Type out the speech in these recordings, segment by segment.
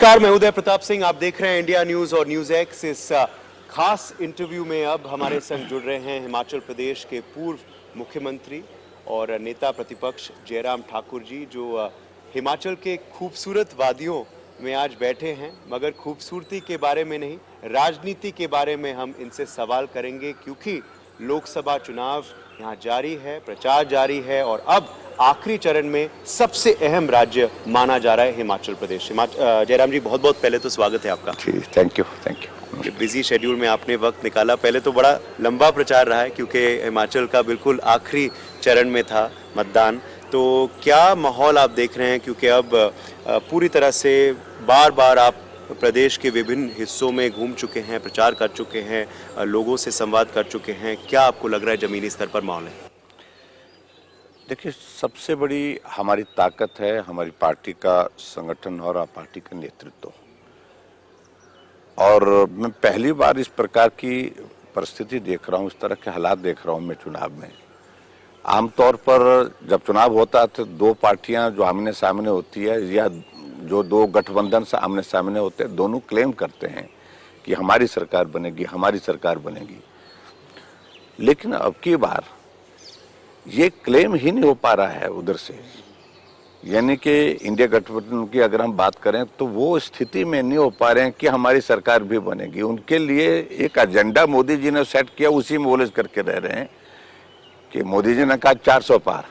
नमस्कार, मैं उदय प्रताप सिंह। आप देख रहे हैं इंडिया न्यूज और न्यूज एक्स। इस खास इंटरव्यू में अब हमारे संग जुड़ रहे हैं हिमाचल प्रदेश के पूर्व मुख्यमंत्री और नेता प्रतिपक्ष जयराम ठाकुर जी, जो हिमाचल के खूबसूरत वादियों में आज बैठे हैं। मगर खूबसूरती के बारे में नहीं, राजनीति के बारे में हम इनसे सवाल करेंगे, क्योंकि लोकसभा चुनाव यहाँ जारी है, प्रचार जारी है और अब आखिरी चरण में सबसे अहम राज्य माना जा रहा है हिमाचल प्रदेश। जयराम जी, बहुत बहुत पहले तो स्वागत है आपका। जी, थैंक यू। बिजी शेड्यूल में आपने वक्त निकाला। पहले तो बड़ा लंबा प्रचार रहा है, क्योंकि हिमाचल का बिल्कुल आखिरी चरण में था मतदान। तो क्या माहौल आप देख रहे हैं, क्योंकि अब पूरी तरह से बार बार आप प्रदेश के विभिन्न हिस्सों में घूम चुके हैं, प्रचार कर चुके हैं, लोगों से संवाद कर चुके हैं। क्या आपको लग रहा है जमीनी स्तर पर माहौल है? देखिए, सबसे बड़ी हमारी ताकत है हमारी पार्टी का संगठन और पार्टी का नेतृत्व। और मैं पहली बार इस प्रकार की परिस्थिति देख रहा हूँ, इस तरह के हालात देख रहा हूँ मैं चुनाव में। आमतौर पर जब चुनाव होता है तो दो पार्टियां जो आमने सामने होती है या जो दो गठबंधन से आमने सामने होते हैं, दोनों क्लेम करते हैं कि हमारी सरकार बनेगी, हमारी सरकार बनेगी। लेकिन अब की बार ये क्लेम ही नहीं हो पा रहा है उधर से। यानी कि इंडिया गठबंधन की अगर हम बात करें तो वो स्थिति में नहीं हो पा रहे हैं कि हमारी सरकार भी बनेगी। उनके लिए एक एजेंडा मोदी जी ने सेट किया, उसी में वो करके रह रहे हैं कि मोदी जी ने कहा 400 पार,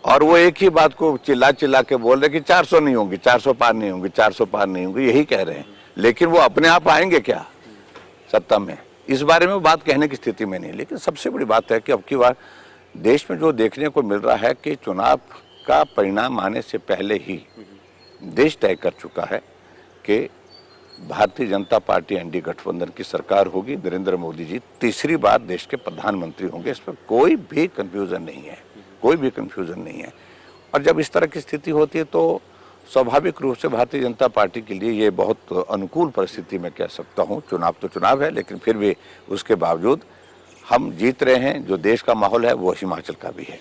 और वो एक ही बात को चिल्ला चिल्ला के बोल रहे कि 400 नहीं होंगी, 400 पार नहीं होंगी, 400 पार नहीं होंगी, यही कह रहे हैं। लेकिन वो अपने आप आएंगे क्या सत्ता में, इस बारे में बात कहने की स्थिति में नहीं। लेकिन सबसे बड़ी बात है कि अब की बार देश में जो देखने को मिल रहा है कि चुनाव का परिणाम आने से पहले ही देश तय कर चुका है कि भारतीय जनता पार्टी एनडीए गठबंधन की सरकार होगी। नरेंद्र मोदी जी तीसरी बार देश के प्रधानमंत्री होंगे। इस पर कोई भी कंफ्यूजन नहीं है, कोई भी कंफ्यूजन नहीं है। और जब इस तरह की स्थिति होती है तो स्वाभाविक रूप से भारतीय जनता पार्टी के लिए ये बहुत अनुकूल परिस्थिति मैं कह सकता हूँ। चुनाव तो चुनाव है, लेकिन फिर भी उसके बावजूद हम जीत रहे हैं। जो देश का माहौल है वो हिमाचल का भी है।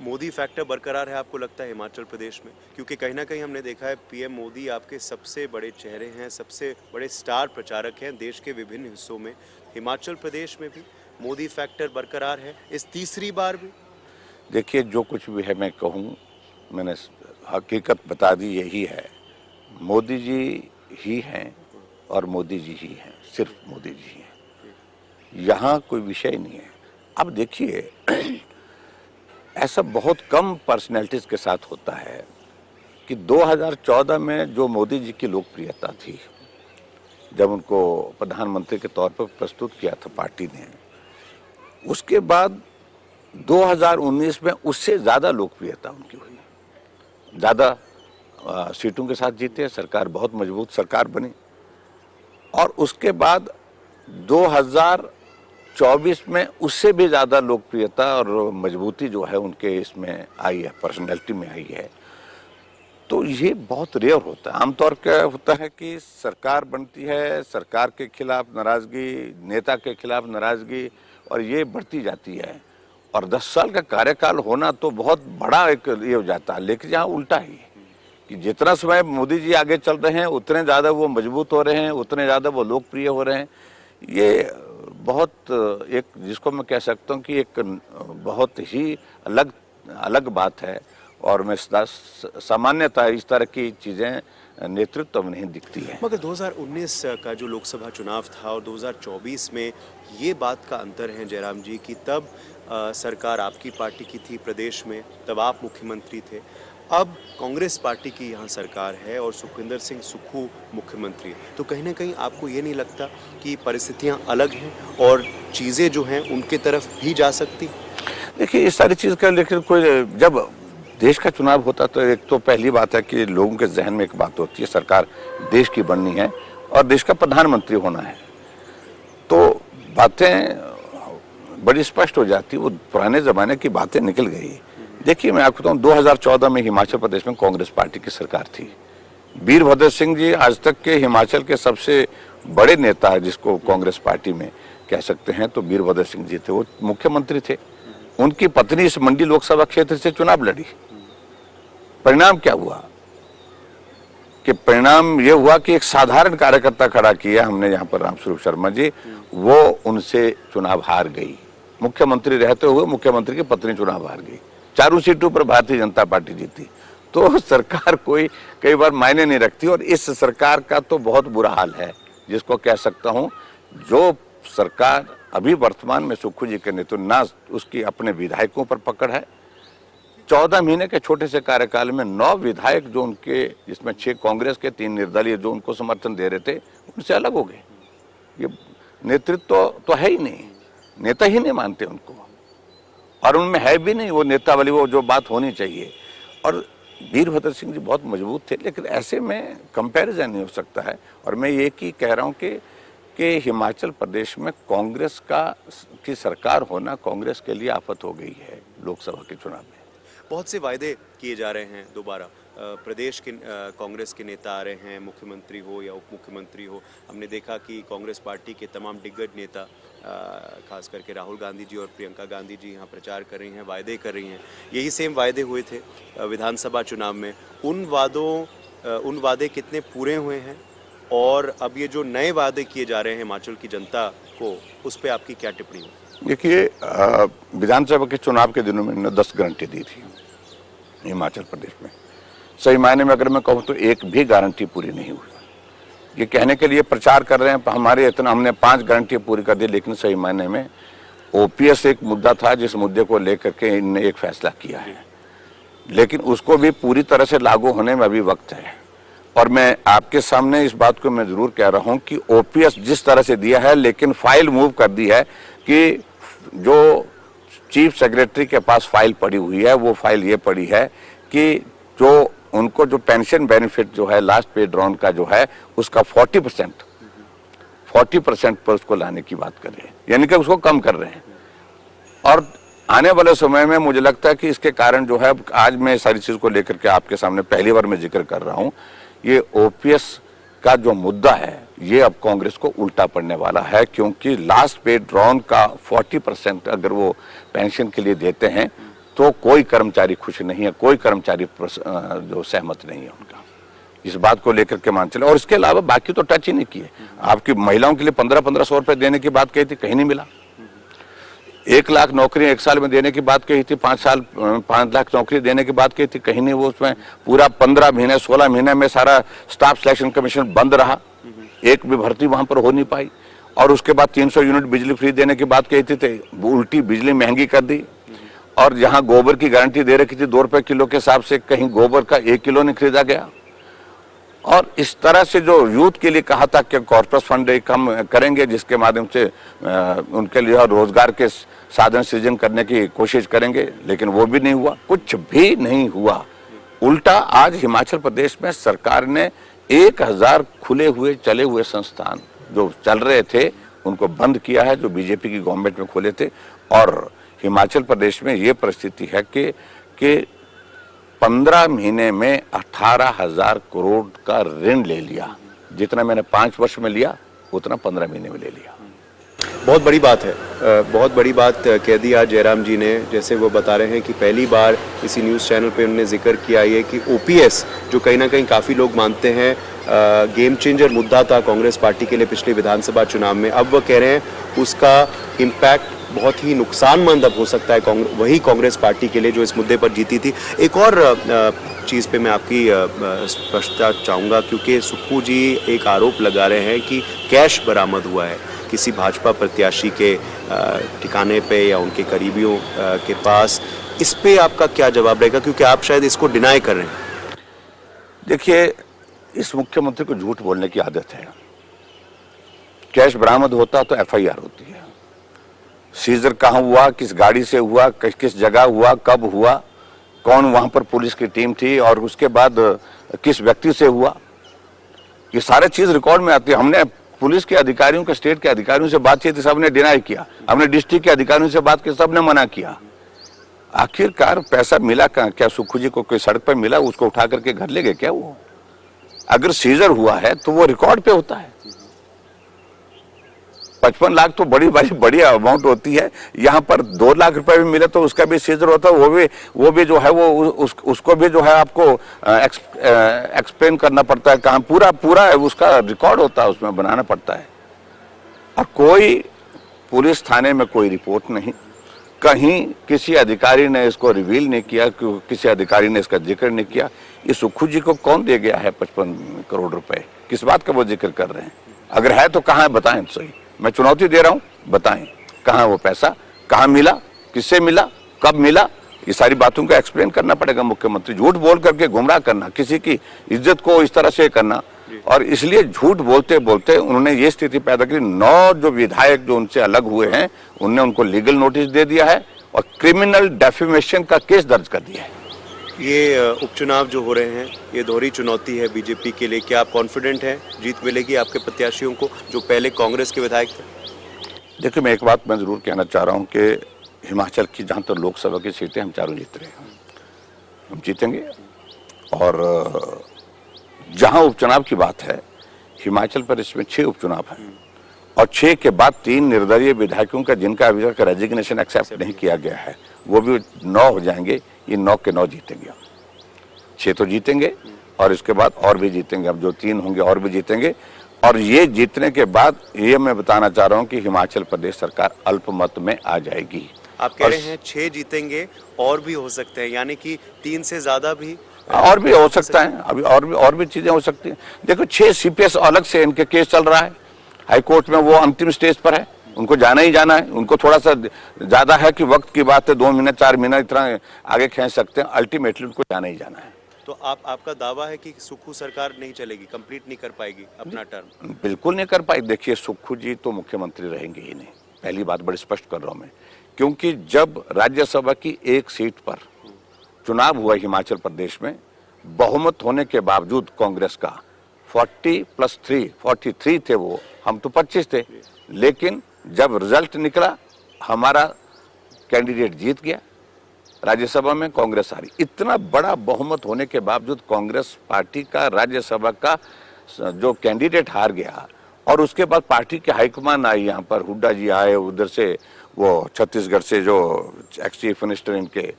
मोदी फैक्टर बरकरार है आपको लगता है हिमाचल प्रदेश में? क्योंकि कहीं ना कहीं हमने देखा है पीएम मोदी आपके सबसे बड़े चेहरे हैं, सबसे बड़े स्टार प्रचारक हैं देश के विभिन्न हिस्सों में। हिमाचल प्रदेश में भी मोदी फैक्टर बरकरार है इस तीसरी बार भी? देखिए, जो कुछ भी है मैं कहूँ, मैंने हकीकत बता दी, यही है। मोदी जी ही हैं और मोदी जी ही हैं, सिर्फ मोदी जी हैं, यहाँ कोई विषय नहीं है। अब देखिए, ऐसा बहुत कम पर्सनैलिटीज के साथ होता है कि 2014 में जो मोदी जी की लोकप्रियता थी, जब उनको प्रधानमंत्री के तौर पर प्रस्तुत किया था पार्टी ने, उसके बाद 2019 में उससे ज़्यादा लोकप्रियता उनकी हुई, ज़्यादा सीटों के साथ जीते, सरकार बहुत मजबूत सरकार बनी। और उसके बाद 2024 में उससे भी ज़्यादा लोकप्रियता और मजबूती जो है उनके इसमें आई है, पर्सनैलिटी में आई है। तो ये बहुत रेयर होता है। आमतौर क्या होता है कि सरकार बनती है, सरकार के खिलाफ नाराज़गी, नेता के खिलाफ नाराज़गी, और ये बढ़ती जाती है। और 10 साल का कार्यकाल होना तो बहुत बड़ा एक ये हो जाता है। लेकिन यहाँ उल्टा ही कि जितना समय मोदी जी आगे चल रहे हैं उतने ज़्यादा वो मजबूत हो रहे हैं, उतने ज़्यादा वो लोकप्रिय हो रहे हैं। ये बहुत एक, जिसको मैं कह सकता हूँ कि एक बहुत ही अलग बात है। और मैं सामान्यतः इस तरह की चीज़ें नेतृत्व में नहीं दिखती है। मगर 2019 का जो लोकसभा चुनाव था और 2024 में ये बात का अंतर है जयराम जी कि तब सरकार आपकी पार्टी की थी प्रदेश में, तब आप मुख्यमंत्री थे। अब कांग्रेस पार्टी की यहाँ सरकार है और सुखविंदर सिंह सुक्खू मुख्यमंत्री। तो कहीं ना कहीं आपको ये नहीं लगता कि परिस्थितियाँ अलग हैं और चीज़ें जो हैं उनके तरफ भी जा सकती? देखिए, इस सारी चीज़ का, लेकिन कोई, जब देश का चुनाव होता तो एक तो पहली बात है कि लोगों के जहन में एक बात होती है, सरकार देश की बननी है और देश का प्रधानमंत्री होना है। तो बातें बड़ी स्पष्ट हो जाती, वो पुराने ज़माने की बातें निकल गई। देखिए, मैं आपको बताऊँ, 2014 में हिमाचल प्रदेश में कांग्रेस पार्टी की सरकार थी। वीरभद्र सिंह जी आज तक के हिमाचल के सबसे बड़े नेता है, जिसको कांग्रेस पार्टी में कह सकते हैं, तो वीरभद्र सिंह जी थे, वो मुख्यमंत्री थे। उनकी पत्नी इस मंडी लोकसभा क्षेत्र से चुनाव लड़ी। परिणाम क्या हुआ कि परिणाम ये हुआ कि एक साधारण कार्यकर्ता खड़ा किया हमने यहाँ पर, रामस्वरूप शर्मा जी, वो उनसे चुनाव हार गई। मुख्यमंत्री रहते हुए मुख्यमंत्री की पत्नी चुनाव हार गई। चारों सीटों पर भारतीय जनता पार्टी जीती। तो सरकार कोई कई बार मायने नहीं रखती, और इस सरकार का तो बहुत बुरा हाल है, जिसको कह सकता हूँ जो सरकार अभी वर्तमान में सुक्खू जी के नेतृत्व, ना उसकी अपने विधायकों पर पकड़ है। 14 महीने के छोटे से कार्यकाल में 9 विधायक जो उनके, जिसमें 6 कांग्रेस के, 3 निर्दलीय जो उनको समर्थन दे रहे थे, उनसे अलग हो गए। ये नेतृत्व तो है ही नहीं, नेता ही नहीं मानते उनको, और उनमें है भी नहीं वो नेता वाली वो जो बात होनी चाहिए। और वीरभद्र सिंह जी बहुत मजबूत थे, लेकिन ऐसे में कंपैरिजन नहीं हो सकता है। और मैं ये की कह रहा हूँ कि हिमाचल प्रदेश में कांग्रेस की सरकार होना कांग्रेस के लिए आफत हो गई है लोकसभा के चुनाव में। बहुत से वायदे किए जा रहे हैं दोबारा। प्रदेश के कांग्रेस के नेता आ रहे हैं, मुख्यमंत्री हो या उप मुख्यमंत्री हो। हमने देखा कि कांग्रेस पार्टी के तमाम दिग्गज नेता, खास करके राहुल गांधी जी और प्रियंका गांधी जी यहाँ प्रचार कर रही हैं, वायदे कर रही हैं। यही सेम वायदे हुए थे विधानसभा चुनाव में। उन वादे कितने पूरे हुए हैं, और अब ये जो नए वादे किए जा रहे हैं हिमाचल की जनता को, उस पर आपकी क्या टिप्पणी हो? देखिए, विधानसभा के चुनाव के दिनों में 10 गारंटी दी थी हिमाचल प्रदेश में। सही मायने में अगर मैं कहूँ तो एक भी गारंटी पूरी नहीं हुई। ये कहने के लिए प्रचार कर रहे हैं हमारे इतना, हमने 5 गारंटी पूरी कर दी, लेकिन सही मायने में ओपीएस एक मुद्दा था जिस मुद्दे को लेकर के इनने एक फैसला किया है, लेकिन उसको भी पूरी तरह से लागू होने में अभी वक्त है। और मैं आपके सामने इस बात को मैं जरूर कह रहा हूं कि ओपीएस जिस तरह से दिया है, लेकिन फाइल मूव कर दी है कि जो चीफ सेक्रेटरी के पास फाइल पड़ी हुई है, वो फाइल ये पड़ी है कि जो उनको जो पेंशन बेनिफिट जो है लास्ट पे ड्रॉन का जो है, उसका 40% पर उसको लाने की बात कर रहे हैं, यानी कि उसको कम कर रहे हैं। और आने वाले समय में मुझे लगता है कि इसके कारण जो है, आज मैं सारी चीज को लेकर के आपके सामने पहली बार मैं जिक्र कर रहा हूं, ये ओपीएस का जो मुद्दा है ये अब कांग्रेस को उल्टा पड़ने वाला है, क्योंकि लास्ट पे ड्रॉन का 40% अगर वो पेंशन के लिए देते हैं तो कोई कर्मचारी खुश नहीं है, कोई कर्मचारी जो सहमत नहीं है उनका, इस बात को लेकर के मान चले। और इसके अलावा बाकी तो टच ही नहीं किए। आपकी महिलाओं के लिए 1500 रुपए देने की बात कही थी, कहीं नहीं मिला। 1 लाख नौकरी 1 साल में देने की बात कही थी, 5 लाख नौकरी देने की बात कही थी, कहीं नहीं। वो उसमें पूरा 15 महीने 16 महीने में सारा स्टाफ सिलेक्शन कमीशन बंद रहा, एक भी भर्ती वहां पर हो नहीं पाई। और उसके बाद 300 यूनिट बिजली फ्री देने की बात कही थी, वो उल्टी बिजली महंगी कर दी। और जहां गोबर की गारंटी दे रखी थी 2 रुपए किलो के हिसाब से, कहीं गोबर का 1 किलो नहीं खरीदा गया। और इस तरह से जो यूथ के लिए कहा था कि कॉर्पोरेट फंड कम करेंगे, जिसके माध्यम से उनके लिए रोजगार के साधन सृजन करने की कोशिश करेंगे, लेकिन वो भी नहीं हुआ, कुछ भी नहीं हुआ। उल्टा आज हिमाचल प्रदेश में सरकार ने 1000 खुले हुए चले हुए संस्थान जो चल रहे थे उनको बंद किया है, जो बीजेपी की गवर्नमेंट में खोले थे। और हिमाचल प्रदेश में ये परिस्थिति है कि 15 महीने में 18,000 करोड़ का ऋण ले लिया। जितना मैंने 5 वर्ष में लिया उतना 15 महीने में ले लिया। बहुत बड़ी बात है, बहुत बड़ी बात कह दी आज जयराम जी ने। जैसे वो बता रहे हैं कि पहली बार इसी न्यूज़ चैनल पे उन्होंने जिक्र किया ये कि ओपीएस, जो कहीं ना कहीं काफ़ी लोग मानते हैं गेम चेंजर मुद्दा था कांग्रेस पार्टी के लिए पिछले विधानसभा चुनाव में, अब वो कह रहे हैं उसका इम्पैक्ट बहुत ही नुकसानमंद अब हो सकता है वही कांग्रेस पार्टी के लिए जो इस मुद्दे पर जीती थी। एक और चीज़ पे मैं आपकी स्पष्टता चाहूँगा, क्योंकि सुक्खू जी एक आरोप लगा रहे हैं कि कैश बरामद हुआ है किसी भाजपा प्रत्याशी के ठिकाने पे या उनके करीबियों के पास। इस पे आपका क्या जवाब रहेगा, क्योंकि आप शायद इसको डिनाई कर रहे हैं? देखिए, इस मुख्यमंत्री को झूठ बोलने की आदत है। कैश बरामद होता तो एफआईआर होती है। सीजर कहाँ हुआ, किस गाड़ी से हुआ, किस जगह हुआ, कब हुआ, कौन वहां पर पुलिस की टीम थी, और उसके बाद किस व्यक्ति से हुआ, ये सारे चीज रिकॉर्ड में आती है। हमने पुलिस के अधिकारियों के, स्टेट के अधिकारियों से बातचीत की, सबने डिनाई किया। हमने डिस्ट्रिक्ट के अधिकारियों से बात की, सबने मना किया। आखिरकार पैसा मिला कहाँ? क्या सुक्खू जी को कोई सड़क पर मिला, उसको उठा करके घर ले गए क्या? वो अगर सीजर हुआ है तो वो रिकॉर्ड पे होता है। 55 लाख तो बड़ी अमाउंट होती है। यहाँ पर 2 लाख रुपए भी मिले तो उसका भी सीजर होता है, वो भी जो है वो उसको भी जो है आपको एक्सप्लेन करना पड़ता है, कहाँ पूरा उसका रिकॉर्ड होता है, उसमें बनाना पड़ता है। और कोई पुलिस थाने में कोई रिपोर्ट नहीं, कहीं किसी अधिकारी ने इसको रिवील नहीं किया, किसी अधिकारी ने इसका जिक्र नहीं किया। ये सुक्खू जी को कौन दे गया है 55 करोड़ रुपए? किस बात का वो जिक्र कर रहे हैं? अगर है तो कहाँ है बताएं तो सही। मैं चुनौती दे रहा हूं, बताएं कहाँ वो पैसा, कहाँ मिला, किससे मिला, कब मिला? ये सारी बातों का एक्सप्लेन करना पड़ेगा मुख्यमंत्री। झूठ बोल करके गुमराह करना, किसी की इज्जत को इस तरह से करना, और इसलिए झूठ बोलते बोलते उन्होंने ये स्थिति पैदा की। 9 जो विधायक जो उनसे अलग हुए हैं, उनने उनको लीगल नोटिस दे दिया है और क्रिमिनल डेफेमेशन का केस दर्ज कर दिया है। ये उपचुनाव जो हो रहे हैं, ये दोहरी चुनौती है बीजेपी के लिए। क्या आप कॉन्फिडेंट हैं जीत मिलेगी आपके प्रत्याशियों को जो पहले कांग्रेस के विधायक थे? देखिए, मैं एक बात मैं जरूर कहना चाह रहा हूँ कि हिमाचल की जहाँ तक लोकसभा की सीटें हम चारों जीत रहे हैं, हम जीतेंगे। और जहाँ उपचुनाव की बात है, हिमाचल पर इसमें 6 उपचुनाव हैं और 6 के बाद 3 निर्दलीय विधायकों का जिनका अभी तक रेजिग्नेशन एक्सेप्ट नहीं किया गया है, वो भी 9 हो जाएंगे। ये 9 के 9 जीतेंगे हम। 6 तो जीतेंगे और इसके बाद और भी जीतेंगे। अब जो 3 होंगे और भी जीतेंगे। और ये जीतने के बाद ये मैं बताना चाह रहा हूँ कि हिमाचल प्रदेश सरकार अल्पमत में आ जाएगी। आप कह रहे हैं 6 जीतेंगे, और भी हो सकते हैं, यानी कि 3 से ज्यादा भी और भी हो सकता है। अभी और भी चीजें हो सकती हैं। देखो, 6 सीपीएस अलग से इनके केस चल रहा है हाई कोर्ट में, वो अंतिम स्टेज पर है, उनको जाना ही जाना है। उनको थोड़ा सा ज्यादा है कि वक्त की बात है, 2 महीने 4 महीने इतना आगे खींच सकते हैं, अल्टीमेटली उनको जाना ही जाना है। तो आपका दावा है कि सुक्खू सरकार नहीं चलेगी, कंप्लीट नहीं कर पाएगी अपना टर्म? बिल्कुल नहीं कर पाई। देखिए, सुक्खू जी तो मुख्यमंत्री रहेंगे ही नहीं, पहली बात बड़ी स्पष्ट कर रहा हूं मैं। क्योंकि जब राज्यसभा की एक सीट पर चुनाव हुआ हिमाचल प्रदेश में, बहुमत होने के बावजूद कांग्रेस का 43 थे वो, हम तो 25 थे, लेकिन जब रिजल्ट निकला हमारा कैंडिडेट जीत गया राज्यसभा में, कांग्रेस हारी। इतना बड़ा बहुमत होने के बावजूद कांग्रेस पार्टी का राज्यसभा का जो कैंडिडेट हार गया, और उसके बाद पार्टी के हाईकमान आई, यहाँ पर हुड्डा जी आए, उधर से वो छत्तीसगढ़ से जो एक्स चीफ मिनिस्टर इनके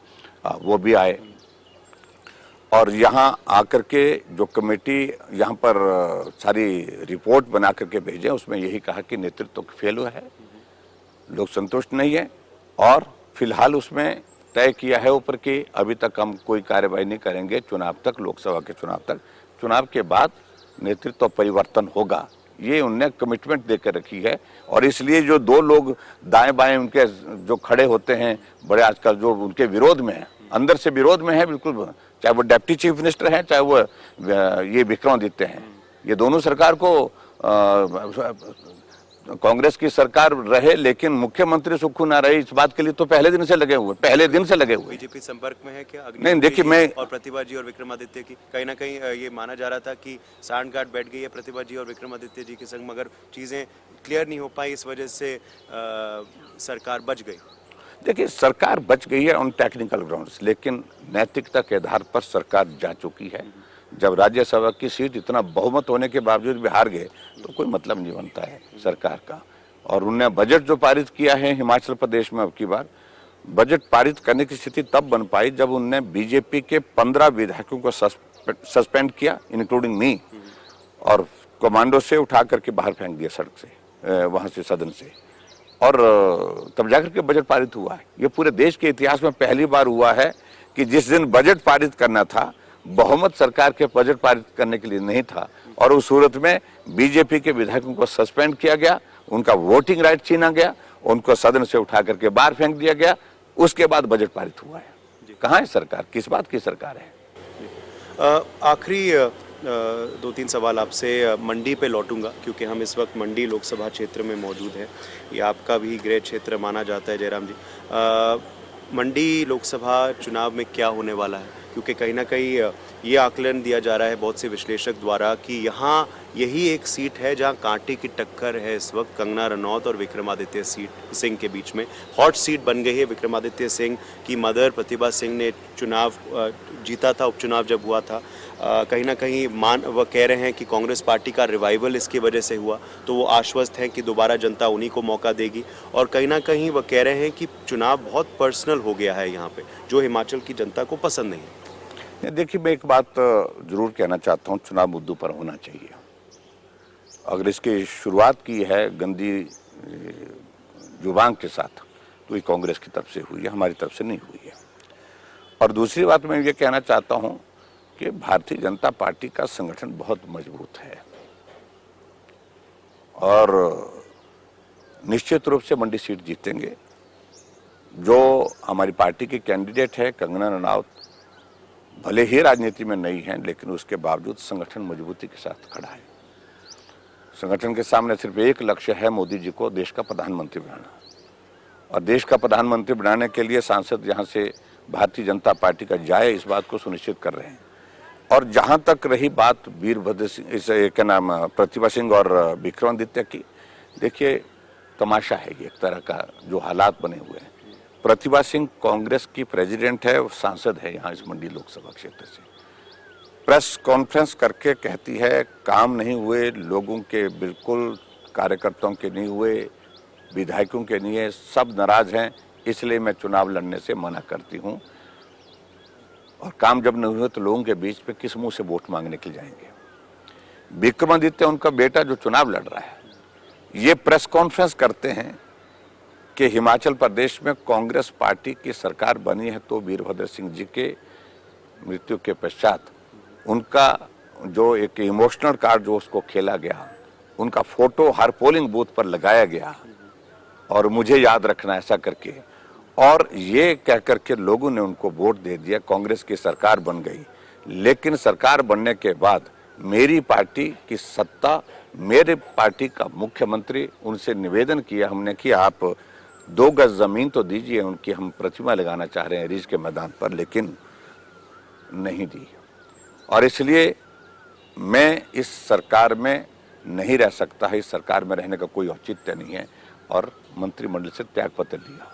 वो भी आए, और यहाँ आकर के जो कमेटी यहाँ पर सारी रिपोर्ट बना करके भेजे, उसमें यही कहा कि नेतृत्व फेल हुआ है, लोग संतुष्ट नहीं है, और फिलहाल उसमें तय किया है ऊपर कि अभी तक हम कोई कार्रवाई नहीं करेंगे चुनाव तक, लोकसभा के चुनाव तक। चुनाव के बाद नेतृत्व परिवर्तन होगा, ये उनने कमिटमेंट देकर रखी है। और इसलिए जो 2 लोग दाएं बाएं उनके जो खड़े होते हैं बड़े आजकल, जो उनके विरोध में है, अंदर से विरोध में है बिल्कुल, चाहे वो डिप्टी चीफ मिनिस्टर हैं, चाहे वो ये विक्रमादित्य हैं, ये दोनों सरकार को कांग्रेस की सरकार रहे लेकिन मुख्यमंत्री सुक्खू ना रहे, इस बात के लिए तो पहले दिन से लगे हुए। बीजेपी संपर्क में है क्या? नहीं, देखिए, मैं और प्रतिभा जी और विक्रमादित्य की कहीं ना कहीं ये माना जा रहा था कि सांठगांठ बैठ गई है प्रतिभा जी और विक्रमादित्य जी के संग, मगर चीजें क्लियर नहीं हो पाई, इस वजह से सरकार बच गई। देखिए, सरकार बच गई है ऑन टेक्निकल ग्राउंड्स, लेकिन नैतिकता के आधार पर सरकार जा चुकी है। जब राज्यसभा की सीट इतना बहुमत होने के बावजूद भी हार गए तो कोई मतलब नहीं बनता है सरकार का। और उनने बजट जो पारित किया है हिमाचल प्रदेश में, अब की बार बजट पारित करने की स्थिति तब बन पाई जब उनने बीजेपी के 15 विधायकों को सस्पेंड किया, इंक्लूडिंग मी, और कमांडो से उठा करके बाहर फेंक दिया सड़क से, वहां से, सदन से, और तब जाकर के बजट पारित हुआ है। ये पूरे देश के इतिहास में पहली बार हुआ है कि जिस दिन बजट पारित करना था, बहुमत सरकार के बजट पारित करने के लिए नहीं था, और उस सूरत में बीजेपी के विधायकों को सस्पेंड किया गया, उनका वोटिंग राइट छीना गया, उनको सदन से उठा करके बाहर फेंक दिया गया, उसके बाद बजट पारित हुआ है। कहाँ है सरकार? किस बात की सरकार है? आखिरी 2-3 सवाल आपसे मंडी पे लौटूंगा, क्योंकि हम इस वक्त मंडी लोकसभा क्षेत्र में मौजूद हैं। ये आपका भी गृह क्षेत्र माना जाता है जयराम जी। मंडी लोकसभा चुनाव में क्या होने वाला है? क्योंकि कहीं ना कहीं ये आकलन दिया जा रहा है बहुत से विश्लेषक द्वारा कि यहाँ यही एक सीट है जहाँ कांटे की टक्कर है इस वक्त कंगना रनौत और विक्रमादित्य सिंह के बीच में। हॉट सीट बन गई है। विक्रमादित्य सिंह की मदर प्रतिभा सिंह ने चुनाव जीता था, उपचुनाव जब हुआ था। कहीं ना कहीं वह कह रहे हैं कि कांग्रेस पार्टी का रिवाइवल इसकी वजह से हुआ, तो वो आश्वस्त हैं कि दोबारा जनता उन्हीं को मौका देगी। और कहीं ना कहीं वह कह रहे हैं कि चुनाव बहुत पर्सनल हो गया है यहाँ पे, जो हिमाचल की जनता को पसंद नहीं है। देखिए, मैं एक बात जरूर कहना चाहता हूँ, चुनाव मुद्दों पर होना चाहिए। अगर इसकी शुरुआत की है गंदी जुबान के साथ, तो ये कांग्रेस की तरफ से हुई है, हमारी तरफ से नहीं हुई है। और दूसरी बात मैं ये कहना चाहता हूँ कि भारतीय जनता पार्टी का संगठन बहुत मजबूत है और निश्चित रूप से मंडी सीट जीतेंगे। जो हमारी पार्टी के कैंडिडेट है कंगना रनौत, भले ही राजनीति में नहीं है, लेकिन उसके बावजूद संगठन मजबूती के साथ खड़ा है। संगठन के सामने सिर्फ एक लक्ष्य है, मोदी जी को देश का प्रधानमंत्री बनाना। और देश का प्रधानमंत्री बनाने के लिए सांसद यहाँ से भारतीय जनता पार्टी का जाए, इस बात को सुनिश्चित कर रहे हैं। और जहां तक रही बात वीरभद्र सिंह, इसे क्या नाम, प्रतिभा सिंह और विक्रमादित्य की, देखिए तमाशा है ये एक तरह का जो हालात बने हुए हैं। प्रतिभा सिंह कांग्रेस की प्रेसिडेंट है, सांसद है यहाँ इस मंडी लोकसभा क्षेत्र से। प्रेस कॉन्फ्रेंस करके कहती है काम नहीं हुए लोगों के, बिल्कुल कार्यकर्ताओं के नहीं हुए, विधायकों के नहीं है, सब नाराज हैं, इसलिए मैं चुनाव लड़ने से मना करती हूँ। और काम जब नहीं हुए तो लोगों के बीच में किस मुंह से वोट मांगने के जाएंगे। विक्रमादित्य उनका बेटा जो चुनाव लड़ रहा है, ये प्रेस कॉन्फ्रेंस करते हैं कि हिमाचल प्रदेश में कांग्रेस पार्टी की सरकार बनी है, तो वीरभद्र सिंह जी के मृत्यु के पश्चात उनका जो एक इमोशनल कार्ड जो उसको खेला गया, उनका फोटो हर पोलिंग बूथ पर लगाया गया और मुझे याद रखना ऐसा करके, और ये कह करके लोगों ने उनको वोट दे दिया, कांग्रेस की सरकार बन गई। लेकिन सरकार बनने के बाद मेरी पार्टी की सत्ता, मेरे पार्टी का मुख्यमंत्री, उनसे निवेदन किया हमने कि आप 2 गज जमीन तो दीजिए, उनकी हम प्रतिमा लगाना चाह रहे हैं रिज के मैदान पर, लेकिन नहीं दी। और इसलिए मैं इस सरकार में नहीं रह सकता है, इस सरकार में रहने का कोई औचित्य नहीं है, और मंत्रिमंडल से त्यागपत्र दिया।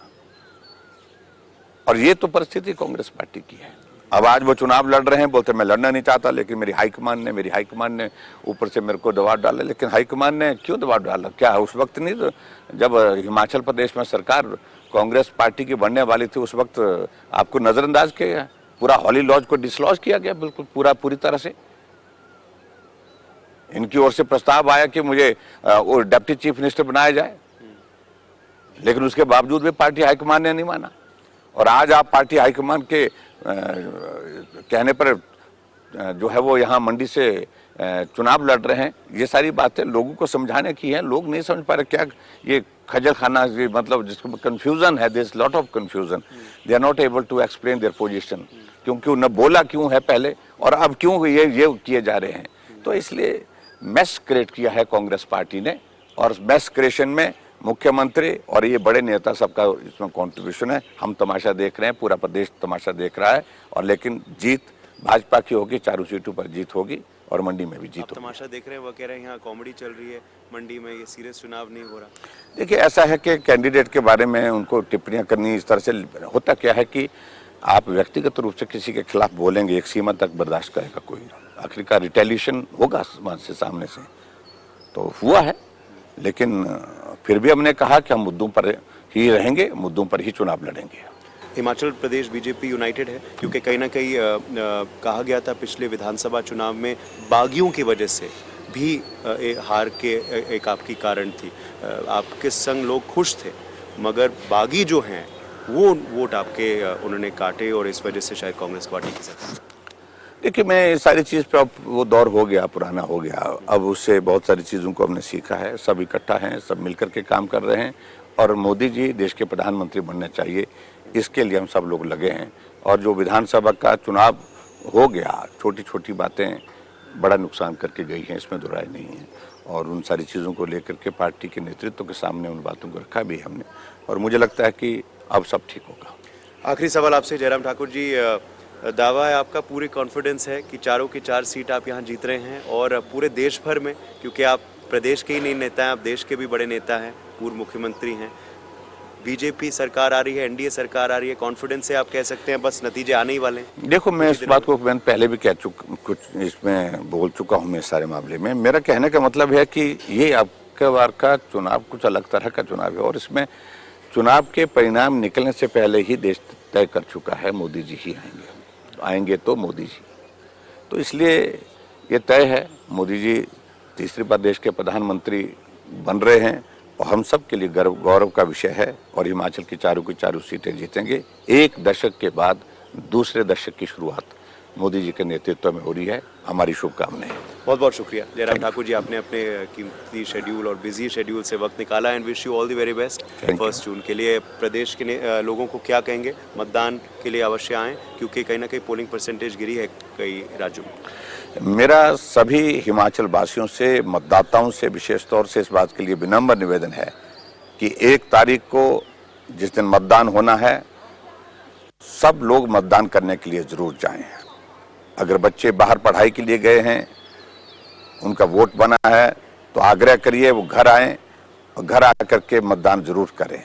और ये तो परिस्थिति कांग्रेस पार्टी की है। अब आज वो चुनाव लड़ रहे हैं, बोलते मैं लड़ना नहीं चाहता, लेकिन मेरी हाईकमान ने ऊपर से मेरे को दबाव डाला। लेकिन हाईकमान ने क्यों दबाव डाला? क्या उस वक्त नहीं, तो जब हिमाचल प्रदेश में सरकार कांग्रेस पार्टी की बनने वाली थी, उस वक्त आपको नजरअंदाज किया गया, पूरा हॉली लॉज को डिसलॉज किया गया, बिल्कुल पूरी तरह से। इनकी ओर से प्रस्ताव आया कि मुझे डिप्टी चीफ मिनिस्टर बनाया जाए, लेकिन उसके बावजूद भी पार्टी हाईकमान ने नहीं माना। और आज आप पार्टी हाईकमान के कहने पर जो है वो यहाँ मंडी से चुनाव लड़ रहे हैं। ये सारी बातें लोगों को समझाने की हैं, लोग नहीं समझ पा रहे। क्या ये खजल खाना, मतलब जिसको कंफ्यूजन है, there is lot of confusion, they are not able to explain their position, क्योंकि उन्हें बोला क्यों है पहले और अब क्यों ये किए जा रहे हैं। तो इसलिए मैस क्रिएट किया है कांग्रेस पार्टी ने, और मैस क्रिएशन में मुख्यमंत्री और ये बड़े नेता सबका इसमें कंट्रीब्यूशन है। हम तमाशा देख रहे हैं, पूरा प्रदेश तमाशा देख रहा है, और लेकिन जीत भाजपा की होगी, 4 सीटों पर जीत होगी और मंडी में भी जीत होगी। तमाशा देख रहे हैं, वो कह रहे हैं यहाँ कॉमेडी चल रही है मंडी में, ये सीरियस चुनाव नहीं हो रहा। देखिए, ऐसा है कि कैंडिडेट के बारे में उनको टिप्पणियां करनी इस तरह से, होता क्या है कि आप व्यक्तिगत रूप से किसी के खिलाफ बोलेंगे, एक सीमा तक बर्दाश्त करेगा कोई, आखिरकार रिटेलिएशन होगा से सामने से, तो हुआ है। लेकिन फिर भी हमने कहा कि हम मुद्दों पर ही रहेंगे, मुद्दों पर ही चुनाव लड़ेंगे। हिमाचल प्रदेश बीजेपी यूनाइटेड है, क्योंकि कहीं ना कहीं कहा गया था पिछले विधानसभा चुनाव में बागियों की वजह से भी हार के एक आपकी कारण थी। आपके संग लोग खुश थे, मगर बागी जो हैं वो वोट आपके उन्होंने काटे, और इस वजह से शायद कांग्रेस पार्टी की सरकार। देखिए, मैं इस सारी चीज़ पे, अब वो दौर हो गया, पुराना हो गया, अब उससे बहुत सारी चीज़ों को हमने सीखा है। सब इकट्ठा हैं, सब मिलकर के काम कर रहे हैं, और मोदी जी देश के प्रधानमंत्री बनने चाहिए, इसके लिए हम सब लोग लगे हैं। और जो विधानसभा का चुनाव हो गया, छोटी छोटी बातें बड़ा नुकसान करके गई हैं, इसमें दो राय नहीं है। और उन सारी चीज़ों को लेकर के पार्टी के नेतृत्व के सामने उन बातों को रखा भी हमने, और मुझे लगता है कि अब सब ठीक होगा। आखिरी सवाल आपसे जयराम ठाकुर जी, दावा है आपका, पूरी कॉन्फिडेंस है कि 4 की 4 सीट आप यहाँ जीत रहे हैं, और पूरे देश भर में, क्योंकि आप प्रदेश के ही नहीं नेता हैं, आप देश के भी बड़े नेता हैं, पूर्व मुख्यमंत्री हैं, बीजेपी सरकार आ रही है, एनडीए सरकार आ रही है, कॉन्फिडेंस से आप कह सकते हैं बस नतीजे आने ही वाले हैं? देखो, मैं इस बात को मैंने पहले भी कह चुका, कुछ इसमें बोल चुका हूं मैं इस सारे मामले में। मेरा कहने का मतलब है कि ये आपके बार का चुनाव कुछ अलग तरह का चुनाव है और इसमें चुनाव के परिणाम निकलने से पहले ही देश तय कर चुका है मोदी जी ही आएंगे तो मोदी जी। तो इसलिए ये तय है, मोदी जी तीसरी बार देश के प्रधानमंत्री बन रहे हैं और हम सब के लिए गौरव का विषय है और हिमाचल की चारों सीटें जीतेंगे। एक दशक के बाद दूसरे दशक की शुरुआत मोदी जी के नेतृत्व में हो रही है। हमारी शुभकामनाएं। बहुत बहुत शुक्रिया जयराम ठाकुर जी, आपने अपने कीमती शेड्यूल और बिजी शेड्यूल से वक्त निकाला and wish you all the very best 1 जून के लिए। प्रदेश के लोगों को क्या कहेंगे? मतदान के लिए अवश्य आएँ क्योंकि कहीं ना कहीं पोलिंग परसेंटेज गिरी है कई राज्यों में। मेरा सभी हिमाचल वासियों से, मतदाताओं से विशेष तौर से इस बात के लिए विनम्र निवेदन है कि 1 तारीख को जिस दिन मतदान होना है, सब लोग मतदान करने के लिए जरूर जाएं। अगर बच्चे बाहर पढ़ाई के लिए गए हैं, उनका वोट बना है, तो आग्रह करिए वो घर आएं और घर आकर के मतदान जरूर करें।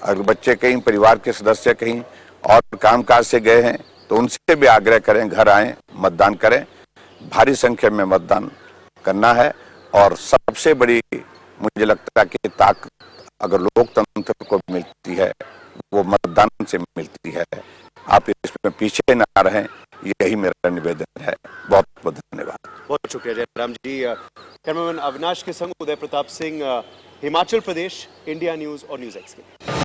अगर बच्चे कहीं, परिवार के सदस्य कहीं और कामकाज से गए हैं, तो उनसे भी आग्रह करें घर आएं, मतदान करें। भारी संख्या में मतदान करना है और सबसे बड़ी मुझे लगता है कि ताकत अगर लोकतंत्र को मिलती है वो मतदान से मिलती है। आप इसमें पीछे ना रहें, यही मेरा निवेदन है। बहुत बहुत धन्यवाद। बहुत शुक्रिया जयराम जी। कैमरामैन अविनाश के संग उदय प्रताप सिंह, हिमाचल प्रदेश, इंडिया न्यूज और न्यूज़ एक्स के।